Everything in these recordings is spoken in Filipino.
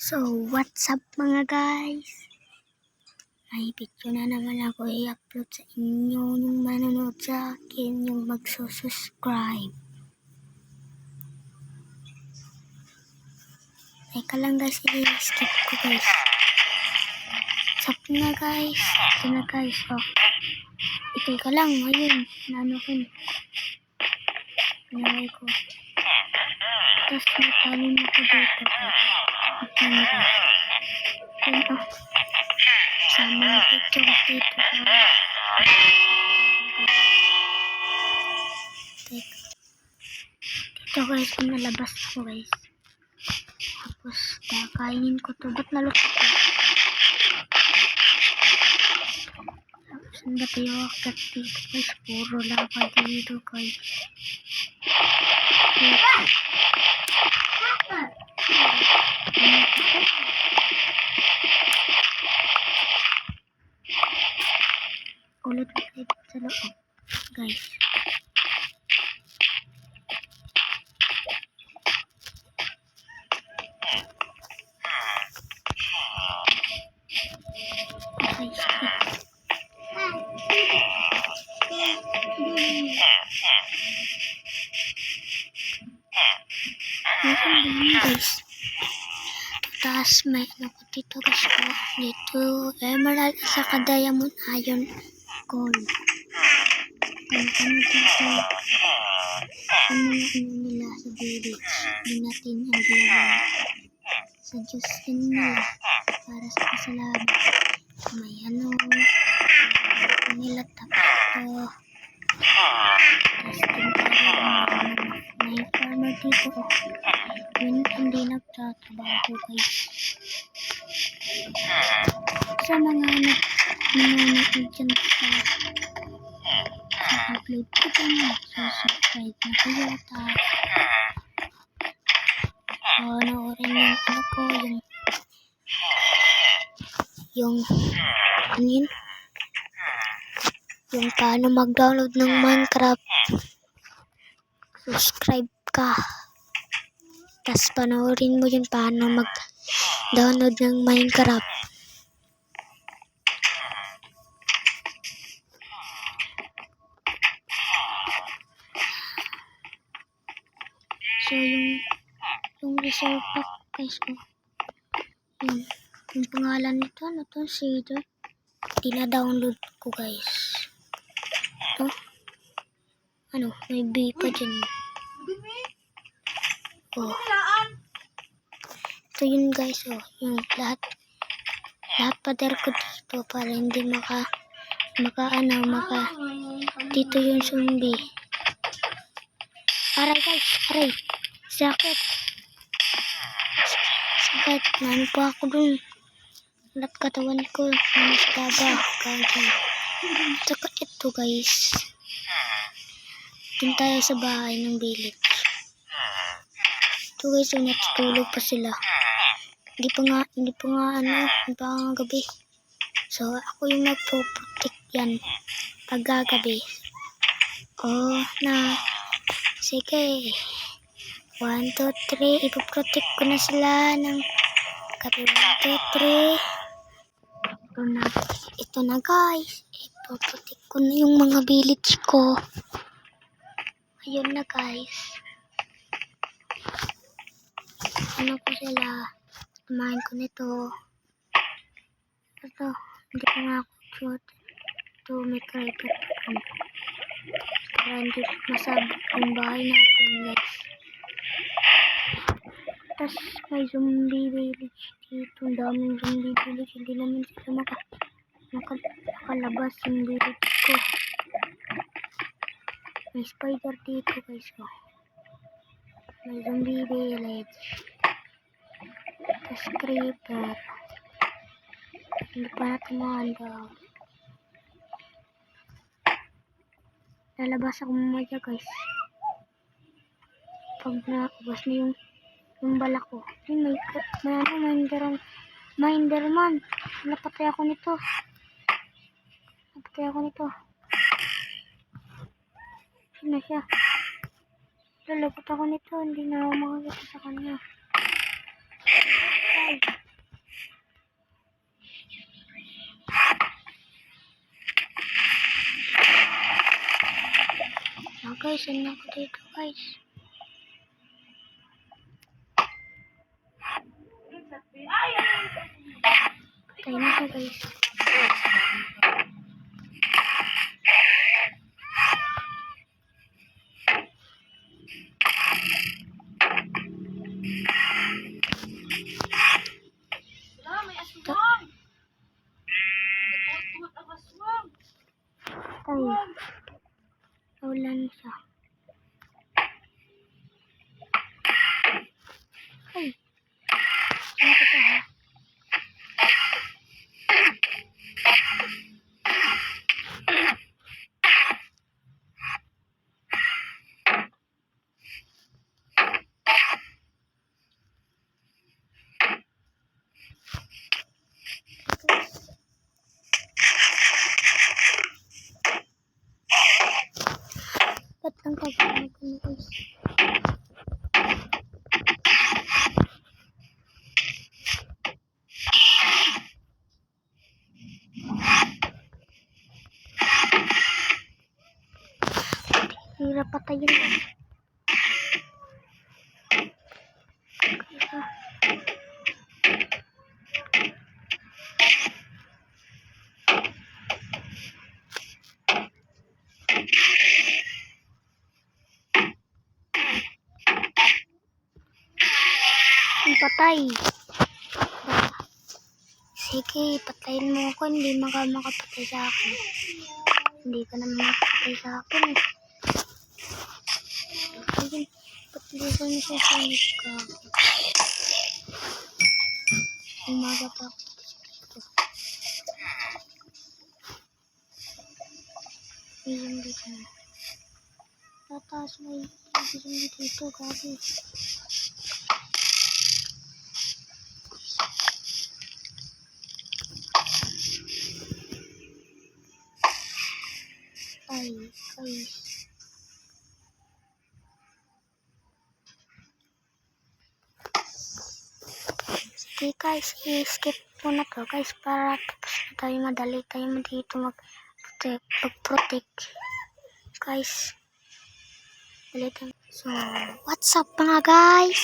So, what's up mga guys? May video na naman ako i-upload sa inyo. Yung manonood sa akin, yung magsusubscribe. Teka lang guys, i-skip ko guys. What's up na guys? Ito na guys, oh. Teka lang, ayun. Naano ko. Pinaway ko. Tapos may tanin ako dito guys. Ito na guys. Ito na. Sama na picture dito guys. Dito guys, kung nalabas ako guys. Tapos, kakainin ko to. Ba't nalukot ko? Tapos, ang ba tayo akit dito guys? Puro lang pa dito guys. Ulit sa loob guys. Guys, tapos may ano ko dito guys po. Dito emerald sa diamond iron gold. Kung ano dito ang mga ano nila sa village, hindi natin ang ginawa sa Diyos din nila para sa kasalanan. May ano nila tapos may farmer dito yun hindi nagtatrabaho guys. Sa mga nanonood dyan sa upload ko dyan, subscribe na kayo tapos panoorin yung ano ko yung ano yun, yung paano mag-download ng Minecraft. Subscribe ka tapos panoorin mo yun paano mag-download ng Minecraft. So yung reserve pack guys ko, yung pangalan nito ano to, Shader, tina-download ko guys. Ito ano, may B pa dyan. Oh, ito yun guys, oh, yung lahat pader ko dito para hindi maka dito yung zombie. Aray guys, aray, sakit, nano pa ako dun, lahat katawan ko mas daga kaya. Saka ito guys, dun tayo sa bahay ng village. Ito guys, yung natutulog pa sila. Hindi pa nga gabi. So, ako yung nagpo-protect yan pagkagabi. Oh, na. Sige. 1, 2, 3. Ipoprotect ko na sila ng gabi. 1, 2, 3. Ito na guys. Ipoprotect ko na yung mga village ko. Ayun na guys. Ano ko sila? Kumain ko nito. Ito, hindi ko nga ako shoot. Ito, may private ako. Para hindi masabog ang bahay natin, guys. Tapos, may zombie village dito. Ang daming zombie village. Hindi naman sila makalabas yung village ko. May spider dito, guys. Oh. May zombie village. Tapos, creeper. Hindi pa natin mahandaw. Lalabas ako mamaya guys. Pag naubos na yung balak ko. May Minderman. Napatay ako nito. Sino na siya? Lalabot ako nito. Hindi na ako makakita sa kanya. Ay. guys. Yan ako dito guys. Patay na siya guys. Patay. Ulan siya. Ay. Ano ko ha? Ba't lang kagano ko na guys? Hirap patayin guys. Patay. Sige, patayin mo ako. Hindi makapatay sa akin. Hindi ka naman makapatay sa akin eh. Ayun, patilisan mo siya sa ka. Umaga pa ako. Ayun dito na. Tataas mo yung dito, gabi. Ay, guys. Sige guys, i-skip muna to guys para tapos na tayo, madali tayo dito mag-protect. Guys, dali tayo. So, what's up mga guys?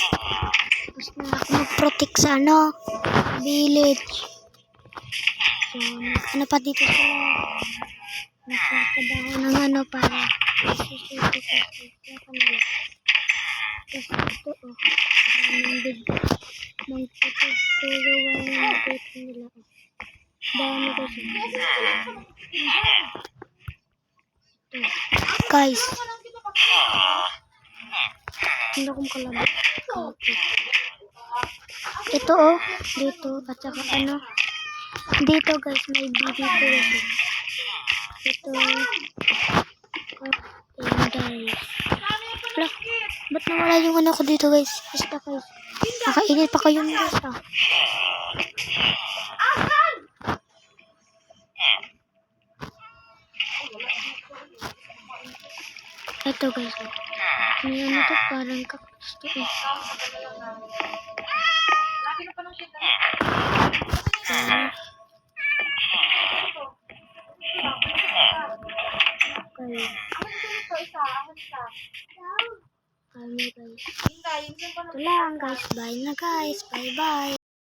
Tapos na ako mag-protect sa village. So, ano pa dito sila? Nagkakabaho ng para isusuti ko nila. Tapos ito daming bigla. Magpapagturo ang dito nila. Dami kasi. Guys. Hindi akong kalabit. Ito dito at saka dito guys may dito kasi. Ito. Guys. Wala. Ba't nawala yung ko dito guys? Basta guys. Nakainit pa kayo guys Ito guys. May to parang cactus to eh. Guys. Ito lang guys. Bye na guys. Bye bye.